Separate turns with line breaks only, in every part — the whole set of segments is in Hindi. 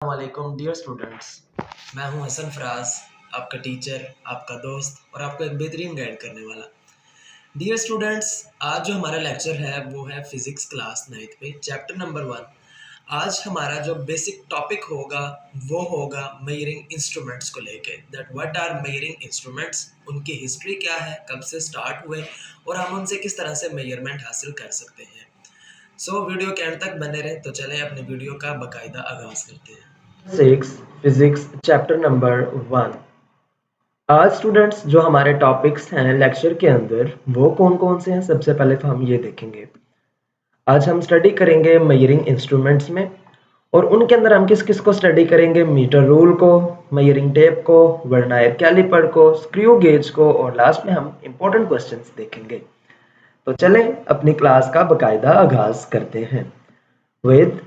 अस्सलाम डियर स्टूडेंट्स। मैं हूं हसन फराज, आपका टीचर, आपका दोस्त और आपको एक बेहतरीन गाइड करने वाला। डियर स्टूडेंट्स, आज जो हमारा लेक्चर है वो है फिज़िक्स क्लास 9th पे चैप्टर नंबर 1। आज हमारा जो बेसिक टॉपिक होगा वो होगा मेजरिंग इंस्ट्रूमेंट्स को लेके। That what are measuring instruments, उनकी हिस्ट्री क्या है, कब से स्टार्ट हुए और हम उनसे किस तरह से मेजरमेंट हासिल कर सकते हैं। वीडियो के एंड तक बने रहे तो चलें अपने वीडियो का बाकायदा आगाज करते हैं।
6 फिजिक्स चैप्टर नंबर 1। आज स्टूडेंट्स जो हमारे टॉपिक्स हैं लेक्चर के अंदर वो कौन कौन से हैं, सबसे पहले तो हम ये देखेंगे। आज हम स्टडी करेंगे मेजरिंग इंस्ट्रूमेंट्स में, और उनके अंदर हम किस किस को स्टडी करेंगे, मीटर रूल को, मेजरिंग टेप को, वर्नायर कैलिपर को, स्क्रू गेज को, और लास्ट में हम इंपॉर्टेंट क्वेश्चंस देखेंगे। तो चलें अपनी क्लास का बाकायदा आगाज करते हैं विद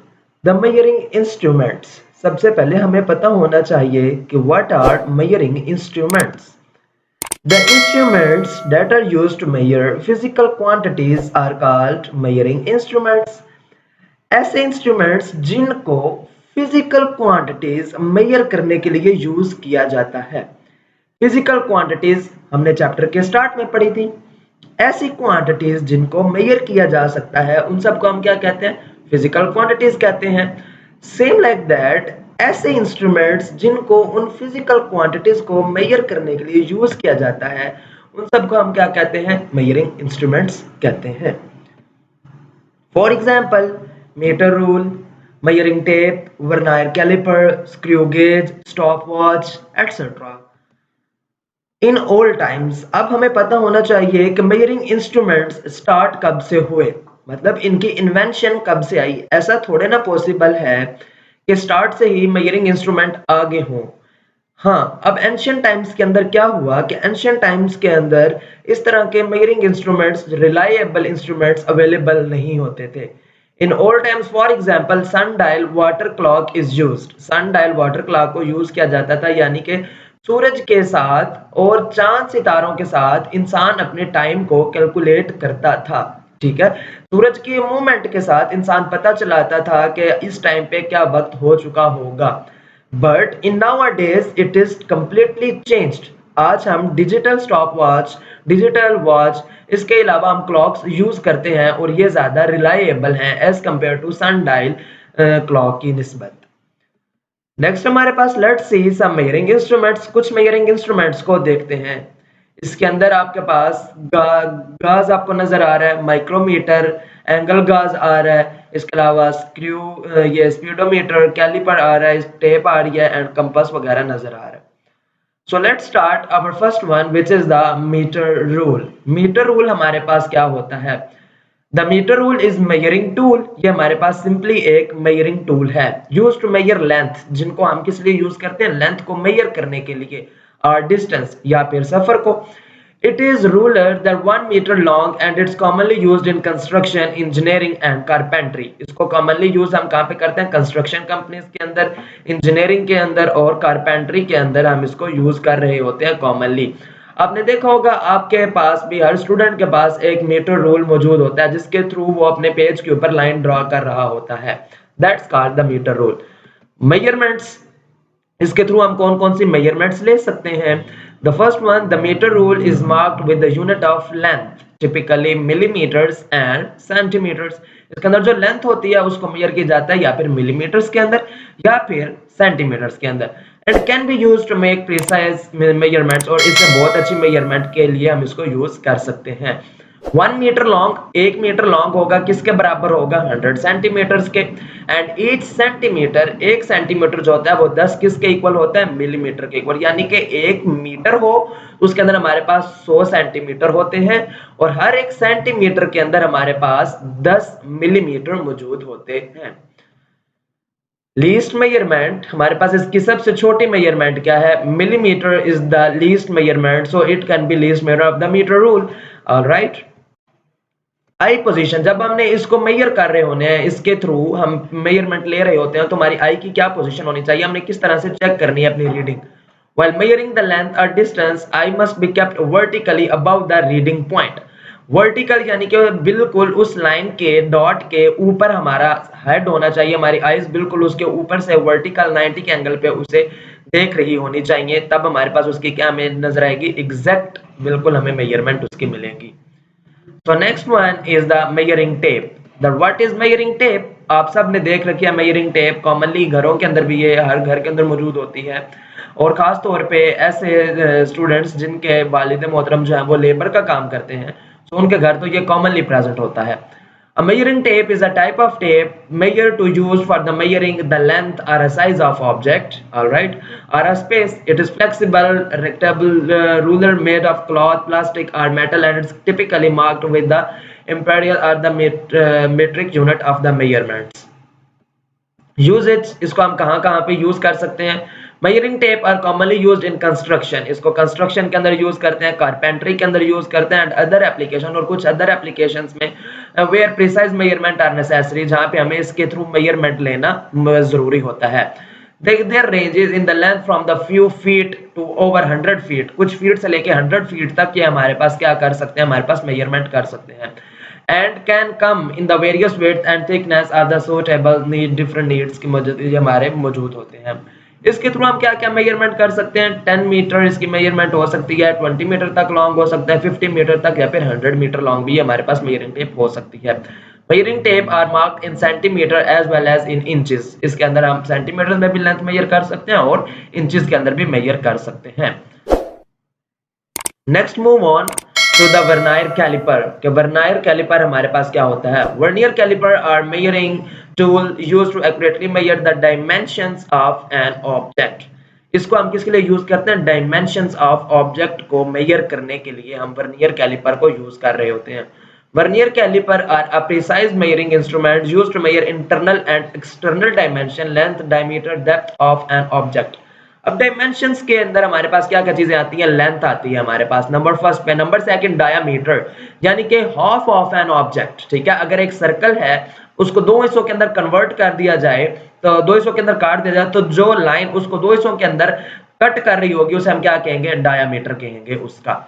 द मेजरिंग इंस्ट्रूमेंट्स। सबसे पहले हमें पता होना चाहिए कि what are measuring instruments. The instruments that are used to measure physical quantities are called measuring instruments. ऐसे इंस्ट्रूमेंट्स जिनको फिजिकल क्वांटिटीज मेजर करने के लिए यूज किया जाता है। फिजिकल क्वांटिटीज हमने चैप्टर के स्टार्ट में पढ़ी थी। ऐसी क्वांटिटीज जिनको मेजर किया जा सकता है उन सबको हम क्या कहते हैं, फिजिकल क्वांटिटीज कहते हैं। सेम लाइक दैट, ऐसे इंस्ट्रूमेंट्स जिनको उन फिजिकल क्वांटिटीज को मेजर करने के लिए यूज किया जाता है उन सबको हम क्या कहते हैं, मेजरिंग इंस्ट्रूमेंट्स कहते हैं। For example, metre rule, measuring tape, vernier calliper, screw gauge, stopwatch etcetera. In old times, अब हमें पता होना चाहिए कि मेजरिंग इंस्ट्रूमेंट्स स्टार्ट कब से हुए, मतलब इनकी इन्वेंशन कब से आई। ऐसा थोड़े ना पॉसिबल है कि स्टार्ट से ही मेजरिंग इंस्ट्रूमेंट आगे हों। हाँ, अब एंशियंट टाइम्स के अंदर क्या हुआ कि एंशियंट टाइम्स के अंदर इस तरह के measuring instruments, reliable instruments available नहीं होते थे। In old times, for example, sundial water clock is used. Sundial water clock को यूज किया जाता था, यानी कि सूरज के साथ और चांद सितारों के साथ इंसान अपने टाइम को कैलकुलेट करता था। ठीक है, सूरज के मूवमेंट के साथ इंसान पता चलाता था कि इस टाइम पे क्या वक्त हो चुका होगा। But in nowadays it is completely changed. आज हम digital stop watch, digital watch, इसके अलावा हम क्लॉक्स यूज करते हैं और ये ज्यादा रिलायबल हैं as compare to sun dial clock की निस्बत। नेक्स्ट हमारे पास let's see some measuring instruments. कुछ मेजरिंग इंस्ट्रूमेंट्स को देखते हैं। इसके अंदर आपके पास गाज आपको नजर आ रहा है, माइक्रोमीटर, एंगल गाज आ रहा है, इसके अलावा स्क्रू, ये स्पीडोमीटर, कैलिपर आ रहा है, टेप आ रही है एंड कंपास वगैरह नजर आ रहा है। So let's start our first one which is the metre rule. Metre rule हमारे पास क्या होता है? The metre rule is measuring tool. ये हमारे पास सिंपली एक मेजरिंग टूल है यूज टू मेजर लेंथ, जिनको हम किस लिए यूज करते हैं, लेंथ को मेजर करने के लिए, और डिस्टेंस या फिर सफर को। It is ruler that 1 metre long and it's commonly used in construction, engineering and carpentry. इसको कॉमनली यूज हम कहाँ पे करते हैं, कंस्ट्रक्शन कंपनीज के अंदर, इंजीनियरिंग के अंदर और कारपेंट्री के अंदर हम इसको यूज कर रहे होते हैं कॉमनली। आपने देखा होगा आपके पास भी, हर स्टूडेंट के पास एक मीटर रूल मौजूद होता है जिसके थ्रू वो अपने पेज के ऊपर लाइन ड्रॉ कर रहा होता है। That's called the metre rule. Measurements, इसके थ्रू हम कौन कौन सी मेजरमेंट्स ले सकते हैं? The first one, the metre rule is marked with the unit of length, typically millimetres and centimetres. इसके अंदर जो लेंथ होती है उसको मेजर किया जाता है या फिर मिलीमीटर्स के अंदर या फिर सेंटीमीटर्स के अंदर। And can be used to make precise measurements, और इससे बहुत अच्छी मेजरमेंट के लिए हम इसको यूज कर सकते हैं। 1 मीटर लॉन्ग, 1 मीटर लॉन्ग होगा किसके बराबर होगा, 100 सेंटीमीटर्स के। एंड ईच सेंटीमीटर, 1 सेंटीमीटर जो होता है वो 10 किसके इक्वल होता है, मिलीमीटर के इक्वल। यानी कि 1 मीटर हो उसके अंदर हमारे पास 100 सेंटीमीटर होते हैं और हर एक सेंटीमीटर के अंदर हमारे पास 10 मिलीमीटर मौजूद होते हैं। लीस्ट मेजरमेंट, हमारे पास इसकी सबसे छोटी मेजरमेंट क्या है, millimetre is the least measurement, so it can be least measure of the metre rule. Alright, I position, जब हमने इसको मेजर कर रहे होने हैं, इसके थ्रू हम मेजरमेंट ले रहे होते हैं तो हमारी आई की क्या पोजीशन होनी चाहिए, हमने किस तरह से चेक करनी है अपनी reading. While measuring the length or distance, eye must be kept vertically above the reading point. Vertical यानी कि बिल्कुल उस लाइन के डॉट के ऊपर हमारा हेड होना चाहिए, हमारी आईज बिल्कुल उसके ऊपर से वर्टिकल 90 के एंगल पे उसे देख रही होनी चाहिए, तब हमारे पास उसकी क्या हमें नजर आएगी, एग्जैक्ट बिल्कुल हमें मेजरमेंट उसकी मिलेगी। So next one is the measuring tape. The what is measuring tape? आप सब ने देख रखी है measuring tape, कॉमनली घरों के अंदर भी ये हर घर के अंदर मौजूद होती है, और खास तौर पे ऐसे स्टूडेंट्स जिनके वालिद मोहतरम जो है वो लेबर का काम करते हैं, तो उनके घर तो ये कॉमनली प्रेजेंट होता है। A measuring tape is a type of tape measure to use for the measuring the length or a size of object, all right, or a space. It is flexible, rectangular ruler made of cloth, plastic, or metal, and it's typically marked with the imperial or the metric unit of the measurements. Usages, इसको हम कहाँ कहाँ पे यूज कर सकते हैं? Measuring tape are commonly used in construction, इसको कंस्ट्रक्शन के अंदर यूज करते हैं, कारपेंटरी के अंदर यूज करते हैं, एंड अदर एप्लीकेशन, और कुछ अदर एप्लीकेशंस में where precise measurement are necessary, जहाँ पे हमें इसके थ्रू मेजरमेंट लेना जरूरी होता है। There ranges in the length from the few feet to over 100 feet, कुछ फीट से लेके 100 फीट तक ये हमारे पास क्या कर सकते हैं, हमारे पास मेजरमेंट कर सकते हैं। And can come in the various width and thickness are the suitable need different needs की मौजूद हमारे मौजूद होते हैं। इसके थ्रू हम क्या क्या मेजरमेंट कर सकते हैं? 10 मीटर इसकी मेजरमेंट हो सकती है, 20 मीटर तक लॉन्ग हो सकता है, 50 मीटर तक, या फिर 100 मीटर लॉन्ग भी हमारे पास मेजरिंग टेप हो सकती है। Measuring tape are marked in centimetre as well as in inches, इसके अंदर हम सेंटीमीटर में भी लेंथ मेजर कर सकते हैं और इंचेस के अंदर भी मेजर कर सकते हैं। Next move on to the vernier calliper. के वर्नियर कैलिपर हमारे पास क्या होता है? Vernier calliper are measuring tool used to accurately measure the dimensions of an object. इसको हम किसके लिए यूज करते हैं? डायमेंशंस ऑफ ऑब्जेक्ट को मेजर करने के लिए हम वर्नियर कैलिपर को यूज कर रहे होते हैं। Vernier calliper are a precise measuring instrument used to measure internal and external dimension, length, diameter, depth of an object. अब डायमेंशंस के अंदर हमारे पास क्या क्या चीजें आती हैं? लेंथ आती है हमारे पास नंबर फर्स्ट पे, नंबर सेकंड डायामीटर, यानी कि हाफ ऑफ एन ऑब्जेक्ट, ठीक है। अगर एक सर्कल है उसको दो हिस्सों के अंदर कन्वर्ट कर दिया जाए, तो दो हिस्सों के अंदर काट दिया जाए, तो जो लाइन उसको दो हिस्सों के अंदर कट कर रही होगी उसे हम क्या कहेंगे? डायामीटर कहेंगे उसका।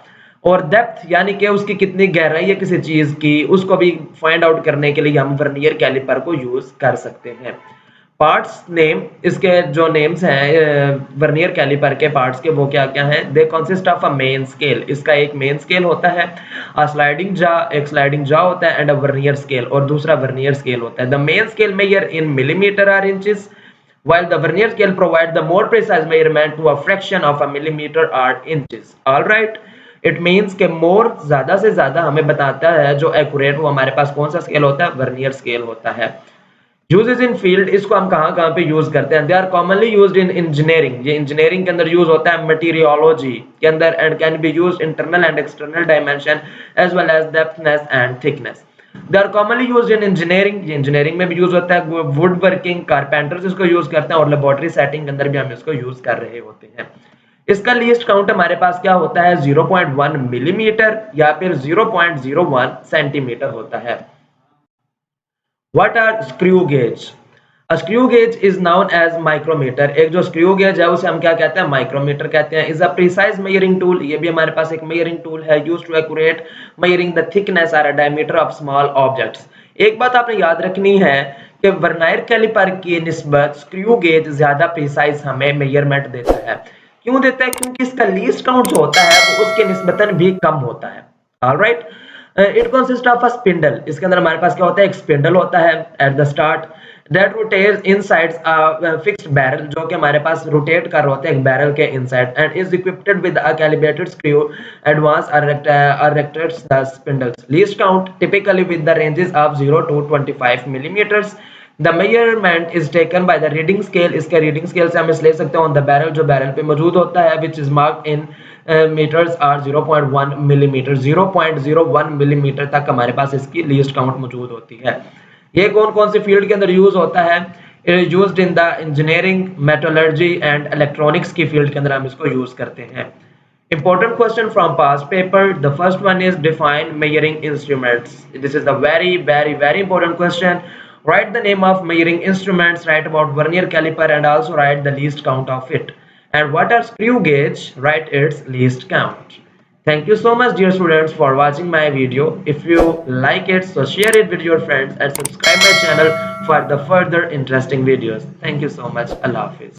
और डेप्थ यानी कि उसकी कितनी गहराई है किसी चीज की, उसको भी फाइंड आउट करने के लिए हम वर्नियर कैलिपर को यूज कर सकते हैं। पार्ट्स नेम, इसके जो नेम्स हैं वर्नियर कैलिपर के पार्ट्स के, वो क्या क्या हैं? They consist of a main scale, इसका एक मेन स्केल होता है, अ स्लाइडिंग जा, एक स्लाइडिंग जा होता है, एंड अ वर्नियर स्केल, और दूसरा वर्नियर स्केल होता है। The main scale measure in millimetre और inches, while the vernier scale provide the more precise measurement to a fraction of a millimeter or inches. All right, it means के more ज्यादा से ज्यादा हमें बताता है जो एक्यूरेट, वो हमारे पास कौन सा स्केल होता है? वर्नियर स्केल होता है। यूजेस इन फील्ड, इसको हम कहाँ कहाँ पे यूज करते हैं? They are commonly used in engineering, ये इंजीनियरिंग के अंदर यूज होता है, मटेरियोलॉजी के अंदर, and can be used internal and external dimension as well as depthness and thickness. They are commonly used in engineering, ये इंजीनियरिंग में भी यूज होता है, वुड वर्किंग, कारपेंटर्स इसको यूज करते हैं, और लेबोरेटरी सेटिंग के अंदर भी हम इसको यूज कर रहे होते हैं। इसका लीस्ट काउंट हमारे पास क्या होता है? 0.1 मिलीमीटर या फिर 0.01 सेंटीमीटर होता है। What are screw gauge? A screw gauge is known as micrometer. एक जो screw gauge है उसे हम क्या कहते हैं? माइक्रोमीटर कहते हैं। Is a precise measuring tool. ये भी हमारे पास एक measuring tool है, used to accurate measuring the thickness or a diameter of small objects. एक बात आपने याद रखनी है कि वर्नियर कैलिपर की निस्बत screw gauge ज्यादा precise हमें measurement देता है। क्यों देता है? क्योंकि इसका लीस्ट काउंट जो होता है वो उसके निस्बतन भी कम होता है। Alright, it consist of a spindle, इसके अंदर हमारे पास क्या होता है? एक स्पिंडल होता है at the start, that rotates inside a fixed barrel, जो कि हमारे पास रोटेट कर रहे होते हैं एक बैरल के inside, and is equipped with a calibrated screw advance और rotates the spindles. Least count typically with the ranges of 0 to 25 millimetres. The measurement is taken by the reading scale, इसके रीडिंग स्केल से हम इस ले सकते हैं ऑन द बैरल, जो बैरल पे मौजूद होता है, which is marked in metres or 0.1 millimetre, 0.01 millimetre तक हमारे पास इसकी लीस्ट काउंट मौजूद होती है। ये कौन कौन सी फील्ड के अंदर यूज होता है? Used in the engineering, metallurgy and electronics की फील्ड के अंदर हम इसको यूज करते हैं। Important question from past paper. The first one is define measuring instruments. This is the very important question. Write the name of measuring instruments, write about vernier caliper, and also write the least count of it. And what are screw gauge? Write its least count. Thank you so much, dear students, for watching my video. If you like it, so share it with your friends and subscribe my channel for the further interesting videos. Thank you so much. Allah Hafiz.